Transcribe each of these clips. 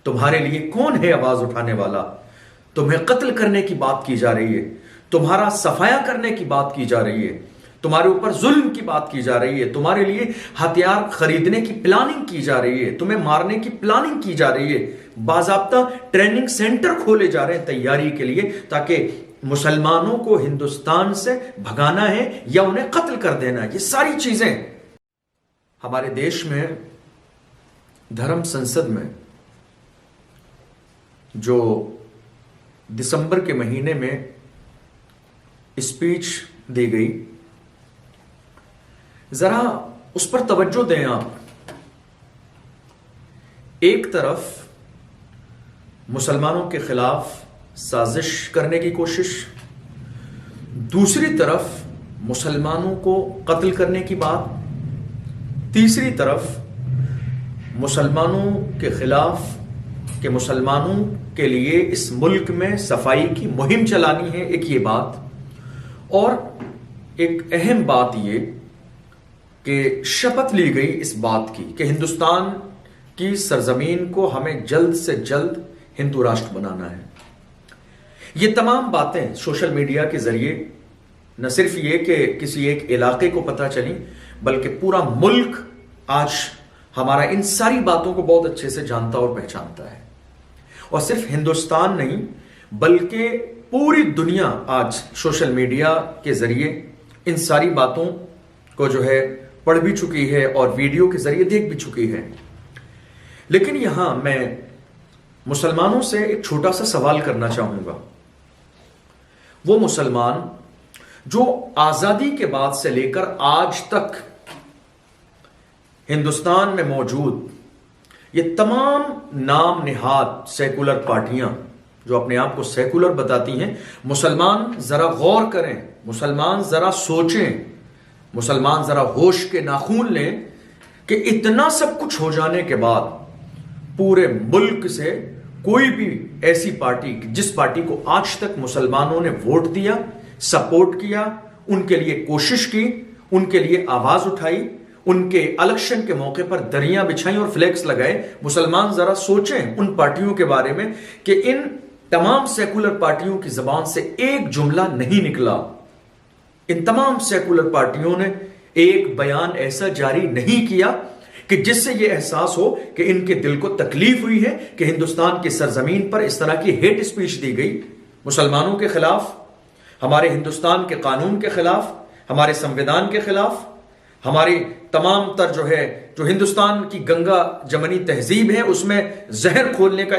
तुम्हारे लिए कौन है आवाज उठाने वाला? तुम्हें कत्ल करने की बात की जा रही है, तुम्हारा सफाया करने की बात की जा रही है, तुम्हारे ऊपर जुल्म की बात की जा रही है, तुम्हारे लिए हथियार खरीदने की प्लानिंग की जा रही है, तुम्हें मारने की प्लानिंग की जा रही है, बाजाब्ता ट्रेनिंग सेंटर खोले जा रहे हैं तैयारी के लिए, ताकि मुसलमानों को हिंदुस्तान से भगाना है या उन्हें कत्ल कर देना है। ये सारी चीजें हमारे देश में धर्म संसद में जो दिसंबर के महीने में स्पीच दी गई, जरा उस पर तवज्जो दें आप। एक तरफ मुसलमानों के खिलाफ साजिश करने की कोशिश, दूसरी तरफ मुसलमानों को कत्ल करने की बात, तीसरी तरफ मुसलमानों के खिलाफ कि मुसलमानों के लिए इस मुल्क में सफाई की मुहिम चलानी है, एक ये बात। और एक अहम बात ये कि शपथ ली गई इस बात की कि हिंदुस्तान की सरजमीन को हमें जल्द से जल्द हिंदू राष्ट्र बनाना है। ये तमाम बातें सोशल मीडिया के जरिए न सिर्फ ये कि किसी एक इलाके को पता चली, बल्कि पूरा मुल्क आज हमारा इन सारी बातों को बहुत अच्छे से जानता और पहचानता है। और सिर्फ हिंदुस्तान नहीं, बल्कि पूरी दुनिया आज सोशल मीडिया के जरिए इन सारी बातों को जो है पढ़ भी चुकी है और वीडियो के जरिए देख भी चुकी है। लेकिन यहां मैं मुसलमानों से एक छोटा सा सवाल करना चाहूंगा। वो मुसलमान जो आजादी के बाद से लेकर आज तक हिंदुस्तान में मौजूद ये तमाम नाम निहाद सेकुलर पार्टियां जो अपने आप को सेकुलर बताती हैं, मुसलमान जरा गौर करें, मुसलमान जरा सोचें, मुसलमान जरा होश के नाखून लें कि इतना सब कुछ हो जाने के बाद पूरे मुल्क से कोई भी ऐसी पार्टी, जिस पार्टी को आज तक मुसलमानों ने वोट दिया, सपोर्ट किया, उनके लिए कोशिश की, उनके लिए आवाज उठाई, उनके इलेक्शन के मौके पर दरियां बिछाई और फ्लैक्स लगाए, मुसलमान जरा सोचें उन पार्टियों के बारे में कि इन तमाम सेकुलर पार्टियों की जबान से एक जुमला नहीं निकला। इन तमाम सेकुलर पार्टियों ने एक बयान ऐसा जारी नहीं किया कि जिससे यह एहसास हो कि इनके दिल को तकलीफ हुई है कि हिंदुस्तान की सरजमीन पर इस तरह की हेट स्पीच दी गई मुसलमानों के खिलाफ, हमारे हिंदुस्तान के कानून के खिलाफ, हमारे संविधान के खिलाफ, हमारी तमाम तर जो हिंदुस्तान की गंगा जमनी तहजीब है उसमें जहर घोलने का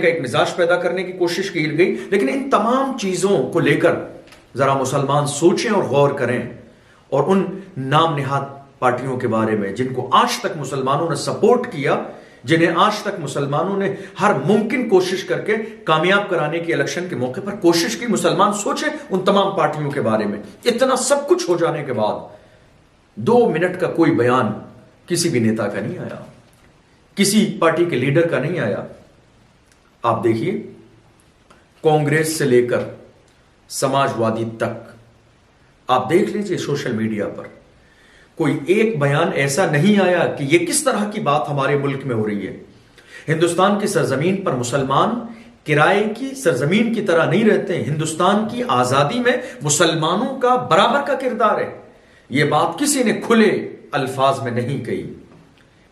एक मिजाज पैदा करने की कोशिश की गई। लेकिन इन तमाम चीजों को लेकर जरा मुसलमान सोचें और गौर करें, और उन नाम निहाद पार्टियों के बारे में जिनको आज तक मुसलमानों ने सपोर्ट किया, जिन्हें आज तक मुसलमानों ने हर मुमकिन कोशिश करके कामयाब कराने की इलेक्शन के मौके पर कोशिश की। मुसलमान सोचें उन तमाम पार्टियों के बारे में। इतना सब कुछ हो जाने के बाद 2 मिनट का कोई बयान किसी भी नेता का नहीं आया, किसी पार्टी के लीडर का नहीं आया। आप देखिए, कांग्रेस से लेकर समाजवादी तक आप देख लीजिए, सोशल मीडिया पर कोई एक बयान ऐसा नहीं आया कि यह किस तरह की बात हमारे मुल्क में हो रही है। हिंदुस्तान की सरजमीन पर मुसलमान किराए की सरजमीन की तरह नहीं रहते। हिंदुस्तान की आजादी में मुसलमानों का बराबर का किरदार है। यह बात किसी ने खुले अल्फाज में नहीं कही,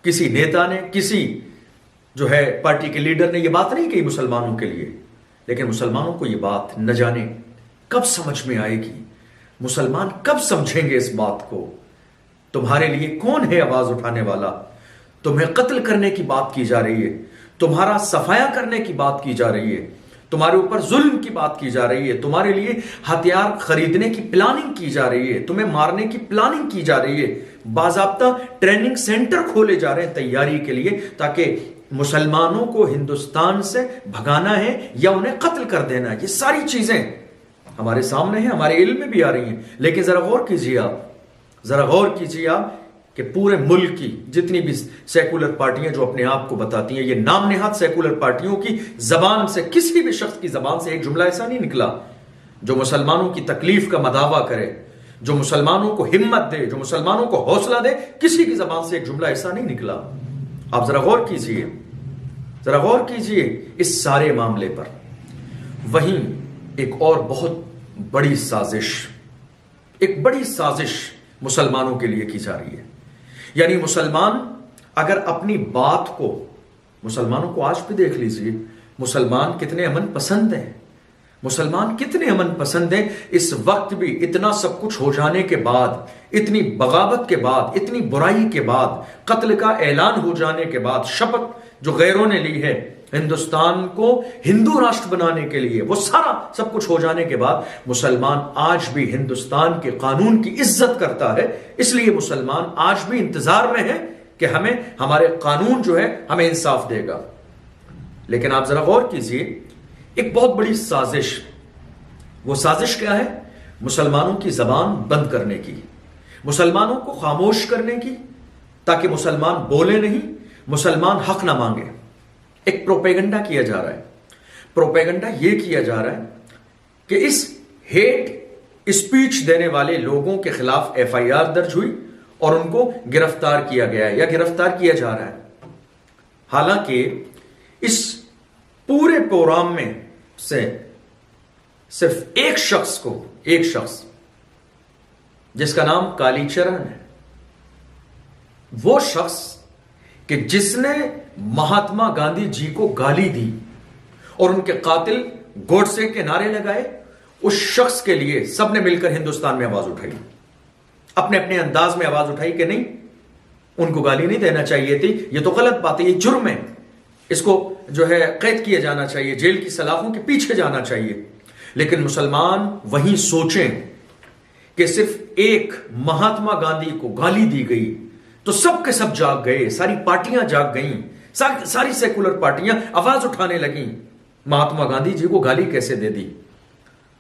किसी नेता ने, किसी पार्टी के लीडर ने यह बात नहीं कही मुसलमानों के लिए। लेकिन मुसलमानों को यह बात न जाने कब समझ में आएगी, मुसलमान कब समझेंगे इस बात को। तुम्हारे लिए कौन है आवाज उठाने वाला? तुम्हें कत्ल करने की बात की जा रही है, तुम्हारा सफाया करने की बात की जा रही है, तुम्हारे ऊपर जुल्म की बात की जा रही है, तुम्हारे लिए हथियार खरीदने की प्लानिंग की जा रही है, तुम्हें मारने की प्लानिंग की जा रही है, बाजाब्ता ट्रेनिंग सेंटर खोले जा रहे हैं तैयारी के लिए, ताकि मुसलमानों को हिंदुस्तान से भगाना है या उन्हें कत्ल कर देना है। ये सारी चीजें हमारे सामने हैं, हमारे इल्म में भी आ रही हैं। लेकिन जरा गौर कीजिए आप, जरा गौर कीजिए आप कि पूरे मुल्क की जितनी भी सेकुलर पार्टियां जो अपने आप को बताती हैं, ये नाम निहाद सेकुलर पार्टियों की जबान से, किसी भी शख्स की जबान से एक जुमला ऐसा नहीं निकला जो मुसलमानों की तकलीफ का मदावा करे, जो मुसलमानों को हिम्मत दे, जो मुसलमानों को हौसला दे। किसी की जबान से एक जुमला ऐसा नहीं निकला। आप जरा गौर कीजिए, जरा गौर कीजिए इस सारे मामले पर। वहीं एक और बहुत बड़ी साजिश, एक बड़ी साजिश मुसलमानों के लिए की जा रही है। यानी मुसलमान अगर अपनी बात को, मुसलमानों को आज भी देख लीजिए, मुसलमान कितने अमन पसंद हैं, मुसलमान कितने अमन पसंद हैं। इस वक्त भी इतना सब कुछ हो जाने के बाद, इतनी बगावत के बाद, इतनी बुराई के बाद, कत्ल का ऐलान हो जाने के बाद, शपथ जो गैरों ने ली है हिंदुस्तान को हिंदू राष्ट्र बनाने के लिए, वो सारा सब कुछ हो जाने के बाद मुसलमान आज भी हिंदुस्तान के कानून की इज्जत करता है। इसलिए मुसलमान आज भी इंतजार में है कि हमें हमारे कानून जो है हमें इंसाफ देगा। लेकिन आप जरा गौर कीजिए, एक बहुत बड़ी साजिश, वो साजिश क्या है? मुसलमानों की जबान बंद करने की, मुसलमानों को खामोश करने की, ताकि मुसलमान बोले नहीं, मुसलमान हक ना मांगे। एक प्रोपेगेंडा किया जा रहा है। प्रोपेगेंडा यह किया जा रहा है कि इस हेट स्पीच देने वाले लोगों के खिलाफ एफआईआर दर्ज हुई और उनको गिरफ्तार किया गया है या गिरफ्तार किया जा रहा है। हालांकि इस पूरे प्रोग्राम में से सिर्फ एक शख्स को, एक शख्स जिसका नाम कालीचरण है, वो शख्स कि जिसने महात्मा गांधी जी को गाली दी और उनके कातिल गोडसे के नारे लगाए, उस शख्स के लिए सबने मिलकर हिंदुस्तान में आवाज उठाई, अपने अपने अंदाज में आवाज उठाई कि नहीं, उनको गाली नहीं देना चाहिए थी, ये तो गलत बात है, ये जुर्म है, इसको जो है कैद किया जाना चाहिए, जेल की सलाखों के पीछे जाना चाहिए। लेकिन मुसलमान वहीं सोचें कि सिर्फ एक महात्मा गांधी को गाली दी गई तो सब के सब जाग गए, सारी पार्टियां जाग गईं, सारी सेकुलर पार्टियां आवाज उठाने लगीं, महात्मा गांधी जी को गाली कैसे दे दी।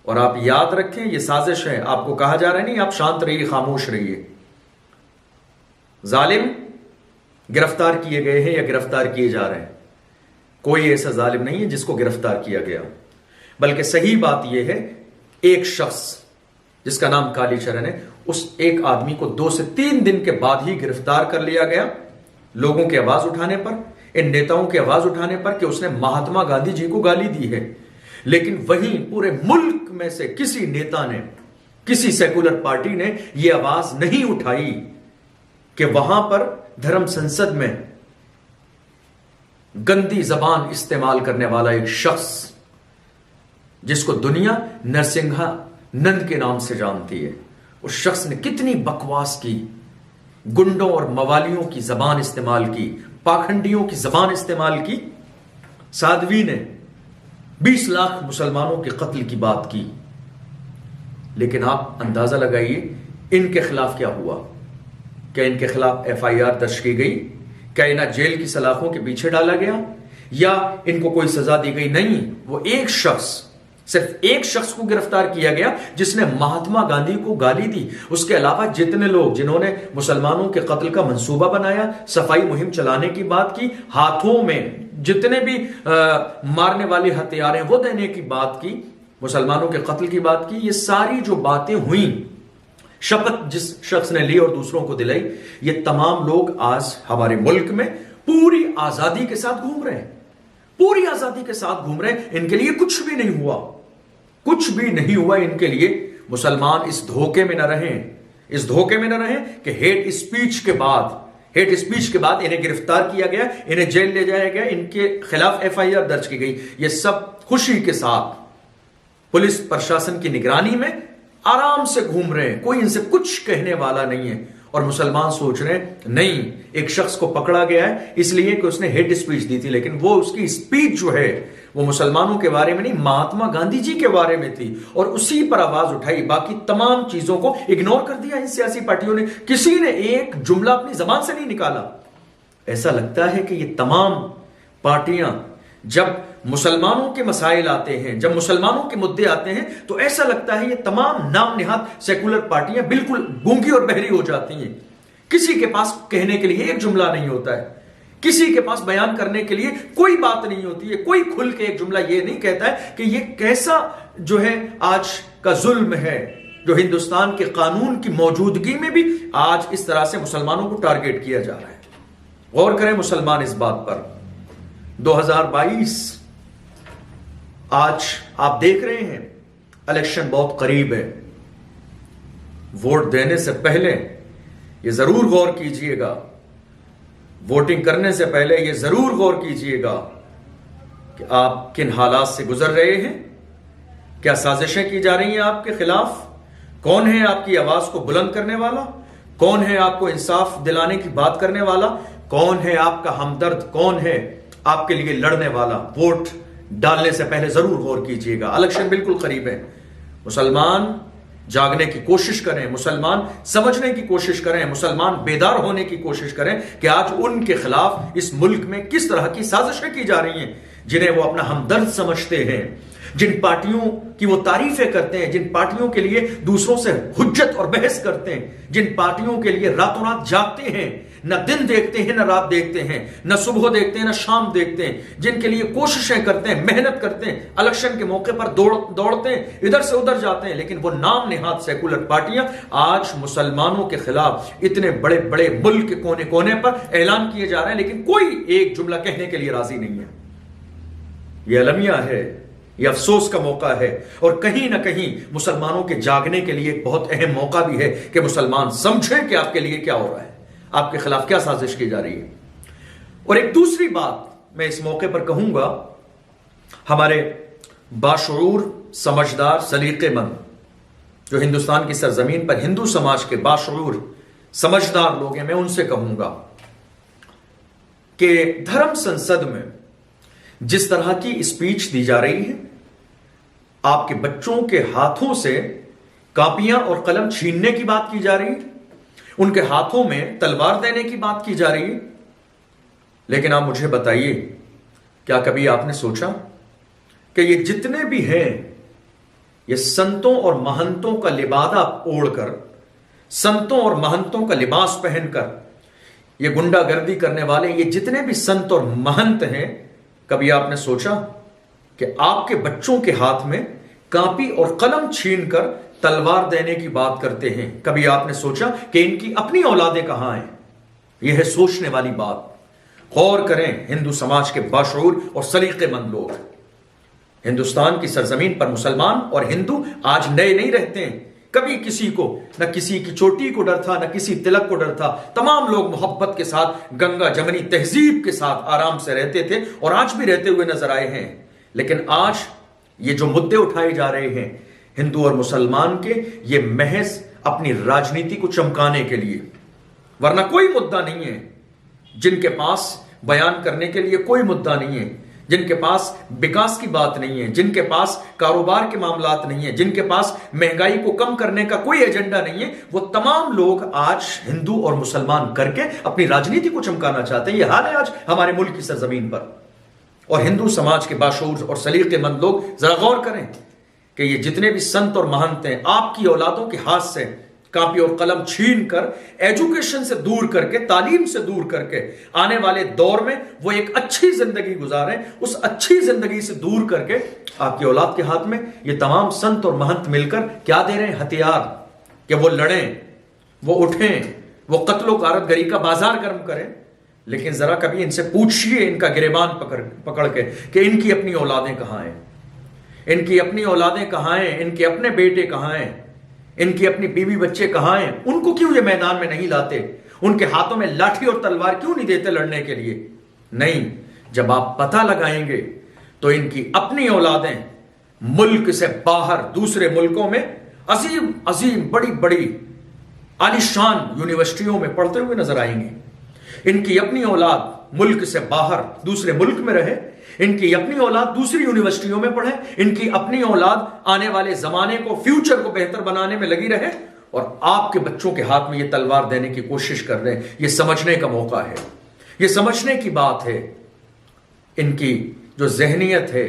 और आप याद रखें, यह साजिश है, आपको कहा जा रहा है नहीं आप शांत रहिए, खामोश रहिए। जालिम गिरफ्तार किए गए हैं या गिरफ्तार किए जा रहे हैं, कोई ऐसा जालिम नहीं है जिसको गिरफ्तार किया गया, बल्कि सही बात यह है एक शख्स जिसका नाम कालीचरण है, उस एक आदमी को 2 से 3 दिन के बाद ही गिरफ्तार कर लिया गया, लोगों की आवाज उठाने पर, इन नेताओं की आवाज उठाने पर कि उसने महात्मा गांधी जी को गाली दी है। लेकिन वहीं पूरे मुल्क में से किसी नेता ने, किसी सेकुलर पार्टी ने यह आवाज नहीं उठाई कि वहां पर धर्म संसद में गंदी जबान इस्तेमाल करने वाला एक शख्स, जिसको दुनिया नरसिंहा नंद के नाम से जानती है, उस शख्स ने कितनी बकवास की, गुंडों और मवालियों की जबान इस्तेमाल की, पाखंडियों की जबान इस्तेमाल की। साध्वी ने 20 लाख मुसलमानों के कत्ल की बात की। लेकिन आप अंदाजा लगाइए इनके खिलाफ क्या हुआ। क्या इनके खिलाफ एफआईआर दर्ज की गई? क्या इन्हें जेल की सलाखों के पीछे डाला गया या इनको कोई सजा दी गई? नहीं, वो एक शख्स, सिर्फ एक शख्स को गिरफ्तार किया गया जिसने महात्मा गांधी को गाली दी। उसके अलावा जितने लोग जिन्होंने मुसलमानों के कत्ल का मंसूबा बनाया, सफाई मुहिम चलाने की बात की, हाथों में जितने भी मारने वाले हथियार हैं वो देने की बात की, मुसलमानों के कत्ल की बात की, ये सारी जो बातें हुई, शपथ जिस शख्स ने ली और दूसरों को दिलाई, ये तमाम लोग आज हमारे मुल्क में पूरी आजादी के साथ घूम रहे हैं, पूरी आजादी के साथ घूम रहे हैं। इनके लिए कुछ भी नहीं हुआ, कुछ भी नहीं हुआ इनके लिए। मुसलमान इस धोखे में न रहें, इस धोखे में न रहें कि हेट स्पीच के बाद इन्हें गिरफ्तार किया गया, इन्हें जेल ले जाया गया, इनके खिलाफ एफआईआर दर्ज की गई। ये सब खुशी के साथ पुलिस प्रशासन की निगरानी में आराम से घूम रहे हैं, कोई इनसे कुछ कहने वाला नहीं है। और मुसलमान सोच रहे हैं नहीं, एक शख्स को पकड़ा गया है इसलिए कि उसने हेट स्पीच दी थी, लेकिन वो उसकी स्पीच जो है वो मुसलमानों के बारे में नहीं, महात्मा गांधी जी के बारे में थी, और उसी पर आवाज उठाई। बाकी तमाम चीजों को इग्नोर कर दिया इन सियासी पार्टियों ने, किसी ने एक जुमला अपनी जबान से नहीं निकाला। ऐसा लगता है कि ये तमाम पार्टियां जब मुसलमानों के मसाइल आते हैं, जब मुसलमानों के मुद्दे आते हैं, तो ऐसा लगता है ये तमाम नाम निहाद सेकुलर पार्टियां बिल्कुल गूंगी और बहरी हो जाती हैं। किसी के पास कहने के लिए एक जुमला नहीं होता है, किसी के पास बयान करने के लिए कोई बात नहीं होती है, कोई खुल के एक जुमला ये नहीं कहता है कि ये कैसा जो है आज का जुल्म है जो हिंदुस्तान के कानून की मौजूदगी में भी आज इस तरह से मुसलमानों को टारगेट किया जा रहा है। गौर करें मुसलमान इस बात पर, 2022 आज आप देख रहे हैं, इलेक्शन बहुत करीब है। वोट देने से पहले ये जरूर गौर कीजिएगा, वोटिंग करने से पहले ये जरूर गौर कीजिएगा कि आप किन हालात से गुजर रहे हैं, क्या साजिशें की जा रही हैं आपके खिलाफ, कौन है आपकी आवाज को बुलंद करने वाला, कौन है आपको इंसाफ दिलाने की बात करने वाला, कौन है आपका हमदर्द, कौन है आपके लिए लड़ने वाला। वोट डालने से पहले जरूर गौर कीजिएगा। इलेक्शन बिल्कुल करीब है। मुसलमान जागने की कोशिश करें, मुसलमान समझने की कोशिश करें, मुसलमान बेदार होने की कोशिश करें कि आज उनके खिलाफ इस मुल्क में किस तरह की साजिशें की जा रही हैं, जिन्हें वो अपना हमदर्द समझते हैं, जिन पार्टियों की वो तारीफें करते हैं, जिन पार्टियों के लिए दूसरों से हुज्जत और बहस करते हैं, जिन पार्टियों के लिए रातों रात जागते हैं, न दिन देखते हैं न रात देखते हैं, न सुबह देखते हैं न शाम देखते हैं, जिनके लिए कोशिशें करते हैं, मेहनत करते हैं, इलेक्शन के मौके पर दौड़ते हैं, इधर से उधर जाते हैं, लेकिन वो नाम नेहाद सेकुलर पार्टियां आज मुसलमानों के खिलाफ इतने बड़े बड़े मुल्क के कोने कोने पर ऐलान किए जा रहे हैं, लेकिन कोई एक जुमला कहने के लिए राजी नहीं है। यह अलमिया है, यह अफसोस का मौका है, और कहीं ना कहीं मुसलमानों के जागने के लिए एक बहुत अहम मौका भी है कि मुसलमान समझें कि आपके लिए क्या हो रहा है, आपके खिलाफ क्या साजिश की जा रही है। और एक दूसरी बात मैं इस मौके पर कहूंगा, हमारे बाशऊर, समझदार, सलीकेमंद जो हिंदुस्तान की सरजमीन पर हिंदू समाज के बाशऊर समझदार लोग हैं, मैं उनसे कहूंगा कि धर्म संसद में जिस तरह की स्पीच दी जा रही है, आपके बच्चों के हाथों से कापियां और कलम छीनने की बात की जा रही है, उनके हाथों में तलवार देने की बात की जा रही है। लेकिन आप मुझे बताइए, क्या कभी आपने सोचा कि ये जितने भी हैं, ये संतों और महंतों का लिबादा ओढ़कर, संतों और महंतों का लिबास पहनकर ये गुंडागर्दी करने वाले, ये जितने भी संत और महंत हैं, कभी आपने सोचा कि आपके बच्चों के हाथ में कापी और कलम छीनकर तलवार देने की बात करते हैं? कभी आपने सोचा कि इनकी अपनी औलादें कहां हैं? यह है सोचने वाली बात। गौर करें हिंदू समाज के बाशऊर और सलीकेमंद लोग। हिंदुस्तान की सरजमीन पर मुसलमान और हिंदू आज नए नहीं रहते हैं। कभी किसी को, न किसी की चोटी को डर था, न किसी तिलक को डर था। तमाम लोग मोहब्बत के साथ, गंगा जमनी तहजीब के साथ आराम से रहते थे और आज भी रहते हुए नजर आए हैं। लेकिन आज ये जो मुद्दे उठाए जा रहे हैं हिंदू और मुसलमान के, ये महज अपनी राजनीति को चमकाने के लिए, वरना कोई मुद्दा नहीं है। जिनके पास बयान करने के लिए कोई मुद्दा नहीं है, जिनके पास विकास की बात नहीं है, जिनके पास कारोबार के मामलात नहीं है, जिनके पास महंगाई को कम करने का कोई एजेंडा नहीं है, वो तमाम लोग आज हिंदू और मुसलमान करके अपनी राजनीति को चमकाना चाहते हैं। यह हाल है आज हमारे मुल्क की सरजमीन पर। और हिंदू समाज के बाशऊर और सलीकेमंद लोग जरा गौर करें कि ये जितने भी संत और महंत हैं, आपकी औलादों के हाथ से कापी और कलम छीन कर, एजुकेशन से दूर करके, तालीम से दूर करके, आने वाले दौर में वो एक अच्छी जिंदगी गुजारें, उस अच्छी जिंदगी से दूर करके आपकी औलाद के हाथ में ये तमाम संत और महंत मिलकर क्या दे रहे हैं? हथियार, कि वो लड़ें, वो उठें, वो कत्लो गारतगरी का बाजार गर्म करें। लेकिन जरा कभी इनसे पूछिए, इनका गिरेबान पकड़ के, कि इनकी अपनी औलादें कहां हैं, इनकी अपनी औलादें कहां हैं, इनके अपने बेटे कहां हैं, इनकी अपनी बीवी बच्चे कहां हैं? उनको क्यों ये मैदान में नहीं लाते? उनके हाथों में लाठी और तलवार क्यों नहीं देते लड़ने के लिए? नहीं, जब आप पता लगाएंगे तो इनकी अपनी औलादें मुल्क से बाहर दूसरे मुल्कों में अजीम अजीम बड़ी बड़ी आलीशान यूनिवर्सिटियों में पढ़ते हुए नजर आएंगे। इनकी अपनी औलाद मुल्क से बाहर दूसरे मुल्क में रहे, इनकी अपनी औलाद दूसरी यूनिवर्सिटियों में पढ़े, इनकी अपनी औलाद आने वाले जमाने को, फ्यूचर को बेहतर बनाने में लगी रहे, और आपके बच्चों के हाथ में ये तलवार देने की कोशिश कर रहे हैं। ये समझने का मौका है, ये समझने की बात है। इनकी जो जहनियत है,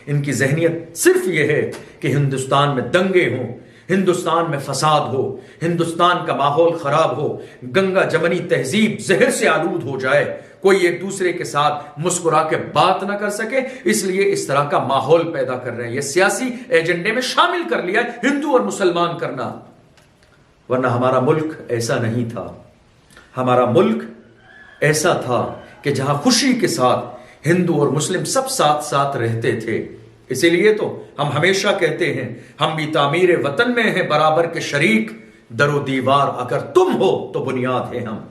इनकी जहनियत सिर्फ ये है कि हिंदुस्तान में दंगे हों, हिंदुस्तान में फसाद हो, हिंदुस्तान का माहौल खराब हो, गंगा जमनी तहजीब जहर से आलूद हो जाए, कोई एक दूसरे के साथ मुस्कुरा के बात ना कर सके, इसलिए इस तरह का माहौल पैदा कर रहे हैं। ये सियासी एजेंडे में शामिल कर लिया है हिंदू और मुसलमान करना, वरना हमारा मुल्क ऐसा नहीं था। हमारा मुल्क ऐसा था कि जहां खुशी के साथ हिंदू और मुस्लिम सब साथ साथ रहते थे। इसीलिए तो हम हमेशा कहते हैं, हम भी तामीर वतन में हैं बराबर के शरीक, दरो दीवार अगर तुम हो तो बुनियाद है हम।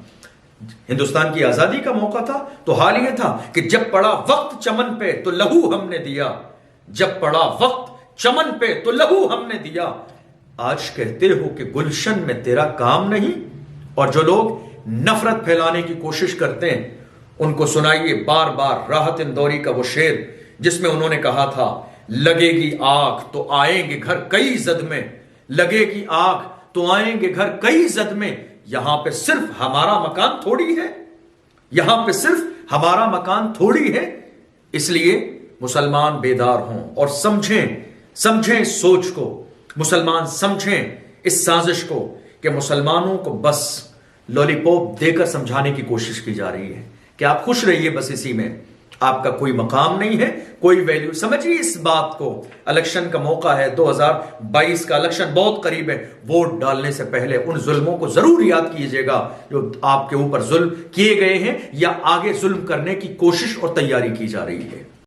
हिंदुस्तान की आजादी का मौका था तो हाल यह था कि जब पड़ा वक्त चमन पे तो लहू हमने दिया, जब पड़ा वक्त चमन पे तो लहू हमने दिया। आज कहते हो कि गुलशन में तेरा काम नहीं, और जो लोग नफरत फैलाने की कोशिश करते हैं उनको सुनाइए बार बार राहत इंदौरी का वो शेर जिसमें उन्होंने कहा था, लगेगी आग तो आएंगे घर कई जद में, लगेगी आग तो आएंगे घर कई जद में। यहां पे सिर्फ हमारा मकान थोड़ी है, यहां पे सिर्फ हमारा मकान थोड़ी है। इसलिए मुसलमान बेदार हों और समझें इस सोच को, मुसलमान समझें इस साजिश को कि मुसलमानों को बस लॉलीपॉप देकर समझाने की कोशिश की जा रही है कि आप खुश रहिए, बस इसी में आपका कोई मकाम नहीं है, कोई वैल्यू। समझिए इस बात को। इलेक्शन का मौका है, 2022 का इलेक्शन बहुत करीब है। वोट डालने से पहले उन जुल्मों को जरूर याद कीजिएगा जो आपके ऊपर जुल्म किए गए हैं या आगे जुल्म करने की कोशिश और तैयारी की जा रही है।